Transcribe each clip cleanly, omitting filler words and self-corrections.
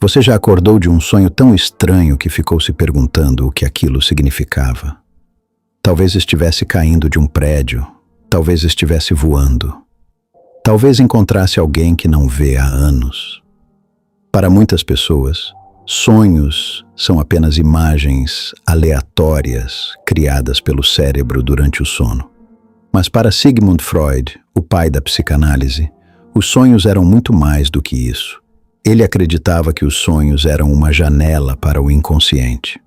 Você já acordou de um sonho tão estranho que ficou se perguntando o que aquilo significava? Talvez estivesse caindo de um prédio, talvez estivesse voando, talvez encontrasse alguém que não vê há anos. Para muitas pessoas, sonhos são apenas imagens aleatórias criadas pelo cérebro durante o sono. Mas para Sigmund Freud, o pai da psicanálise, os sonhos eram muito mais do que isso. Ele acreditava que os sonhos eram uma janela para o inconsciente.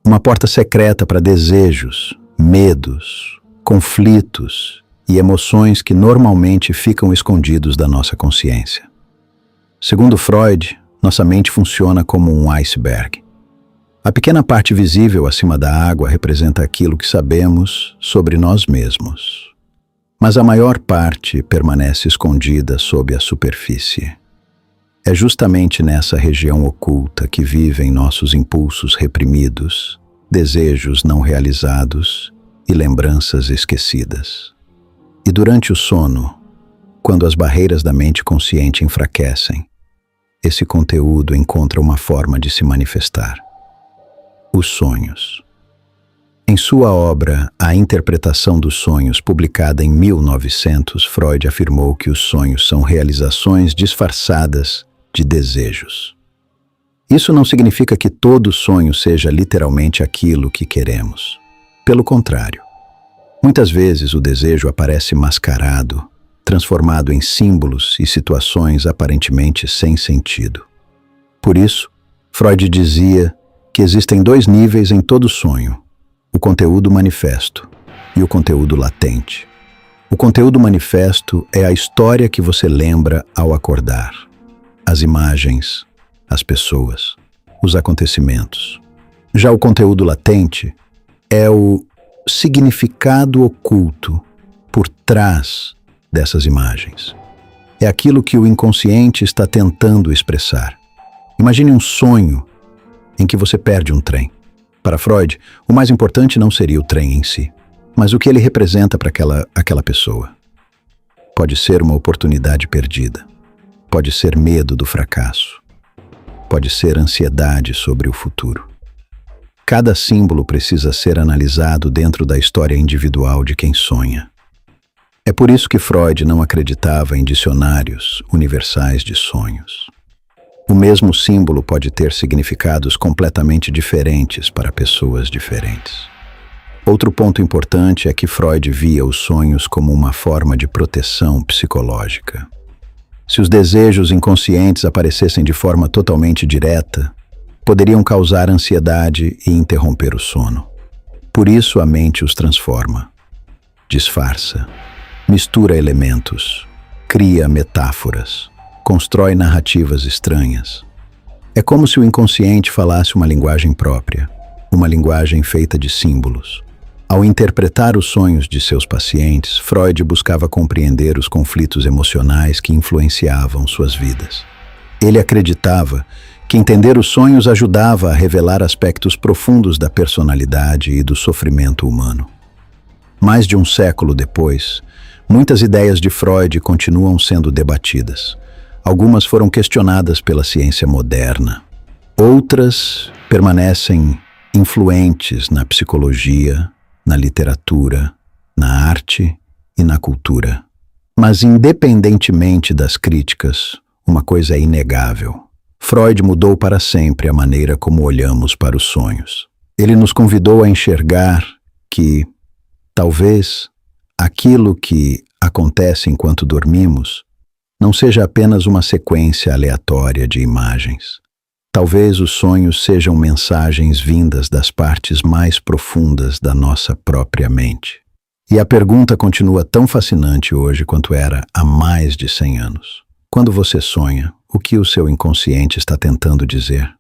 Uma porta secreta para desejos, medos, conflitos e emoções que normalmente ficam escondidos da nossa consciência. Segundo Freud, nossa mente funciona como um iceberg. A pequena parte visível acima da água representa aquilo que sabemos sobre nós mesmos. Mas a maior parte permanece escondida sob a superfície. É justamente nessa região oculta que vivem nossos impulsos reprimidos, desejos não realizados e lembranças esquecidas. E durante o sono, quando as barreiras da mente consciente enfraquecem, esse conteúdo encontra uma forma de se manifestar. Os sonhos. Em sua obra A Interpretação dos Sonhos, publicada em 1900, Freud afirmou que os sonhos são realizações disfarçadas de desejos. Isso não significa que todo sonho seja literalmente aquilo que queremos. Pelo contrário, muitas vezes o desejo aparece mascarado, transformado em símbolos e situações aparentemente sem sentido. Por isso, Freud dizia que existem dois níveis em todo sonho: o conteúdo manifesto e o conteúdo latente. O conteúdo manifesto é a história que você lembra ao acordar. As imagens, as pessoas, os acontecimentos. Já o conteúdo latente é o significado oculto por trás dessas imagens. É aquilo que o inconsciente está tentando expressar. Imagine um sonho em que você perde um trem. Para Freud, o mais importante não seria o trem em si, mas o que ele representa para aquela pessoa. Pode ser uma oportunidade perdida. Pode ser medo do fracasso. Pode ser ansiedade sobre o futuro. Cada símbolo precisa ser analisado dentro da história individual de quem sonha. É por isso que Freud não acreditava em dicionários universais de sonhos. O mesmo símbolo pode ter significados completamente diferentes para pessoas diferentes. Outro ponto importante é que Freud via os sonhos como uma forma de proteção psicológica. Se os desejos inconscientes aparecessem de forma totalmente direta, poderiam causar ansiedade e interromper o sono. Por isso a mente os transforma, disfarça, mistura elementos, cria metáforas, constrói narrativas estranhas. É como se o inconsciente falasse uma linguagem própria, uma linguagem feita de símbolos. Ao interpretar os sonhos de seus pacientes, Freud buscava compreender os conflitos emocionais que influenciavam suas vidas. Ele acreditava que entender os sonhos ajudava a revelar aspectos profundos da personalidade e do sofrimento humano. Mais de um século depois, muitas ideias de Freud continuam sendo debatidas. Algumas foram questionadas pela ciência moderna. Outras permanecem influentes na psicologia, na literatura, na arte e na cultura. Mas independentemente das críticas, uma coisa é inegável. Freud mudou para sempre a maneira como olhamos para os sonhos. Ele nos convidou a enxergar que, talvez, aquilo que acontece enquanto dormimos não seja apenas uma sequência aleatória de imagens. Talvez os sonhos sejam mensagens vindas das partes mais profundas da nossa própria mente. E a pergunta continua tão fascinante hoje quanto era há mais de 100 anos. Quando você sonha, o que o seu inconsciente está tentando dizer?